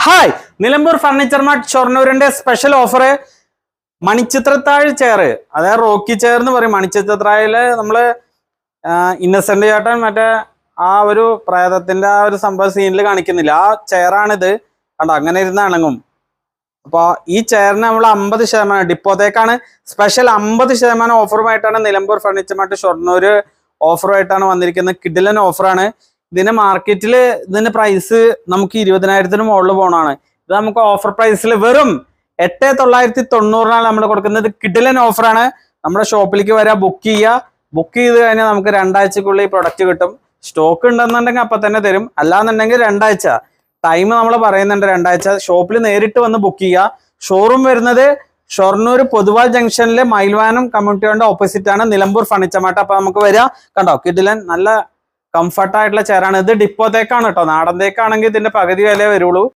Hi, Nilambur furniture mart ഷൊർണൂരിന്റെ special offer Manichitrathazhu chair, അതായത് rocky chair എന്ന് പറയും. മണിച്ചിത്രത്താഴില് നമ്മള് ഇന്നസെന്റ് ചേട്ടൻ മറ്റേ ആ ഒരു പ്രേതത്തിന്റെ ആ ഒരു സംഭവ സീനിൽ കാണിക്കുന്നില്ല, ആ ചെയറാണിത്. കണ്ടോ, അങ്ങനെ ഇരുന്ന് അണങ്ങും. അപ്പൊ ഈ ചെയറിന് നമ്മൾ 50% ഡിപ്പോത്തേക്കാണ് സ്പെഷ്യൽ 50% ഓഫറുമായിട്ടാണ് നിലമ്പൂർ ഫർണിച്ചർ മാർട്ട് ഷൊർണൂര് ഓഫറുമായിട്ടാണ് വന്നിരിക്കുന്നത്. കിഡിലൻ ഓഫറാണ്. ഇതിന്റെ മാർക്കറ്റിൽ ഇതിന്റെ പ്രൈസ് നമുക്ക് 20,000-ന് മുകളിൽ പോകണമാണ്. ഇത് നമുക്ക് ഓഫർ പ്രൈസിൽ വെറും 8,990 നമ്മൾ കൊടുക്കുന്നത്. കിഡിലൻ ഓഫറാണ്. നമ്മുടെ ഷോപ്പിലേക്ക് വരാം, ബുക്ക് ചെയ്യുക. ബുക്ക് ചെയ്ത് കഴിഞ്ഞാൽ നമുക്ക് 2 ആഴ്ചക്കുള്ളിൽ ഈ പ്രൊഡക്റ്റ് കിട്ടും. സ്റ്റോക്ക് ഉണ്ടെന്നുണ്ടെങ്കിൽ അപ്പം തന്നെ തരും, അല്ലാന്നുണ്ടെങ്കിൽ 2 ആഴ്ച ടൈം നമ്മൾ പറയുന്നുണ്ട്. 2 ആഴ്ച ഷോപ്പിൽ നേരിട്ട് വന്ന് ബുക്ക് ചെയ്യുക. ഷോറൂം വരുന്നത് ഷൊർണൂർ പൊതുവാൾ ജംഗ്ഷനിലെ മൈൽവാനം കമ്മ്യൂണിറ്റി ഹാളിന്റെ ഓപ്പോസിറ്റ് ആണ് നിലമ്പൂർ ഫർണിച്ചർ മാർട്ട്. അപ്പൊ നമുക്ക് വരാം. കണ്ടോ, കിഡിലൻ നല്ല കംഫർട്ടായിട്ടുള്ള ചെയറാണ്. ഇത് ഡിപ്പോത്തേക്കാണ് കേട്ടോ. നാടൻ തേക്കാണെങ്കിൽ ഇതിന്റെ പകുതി വില വരുള്ളൂ.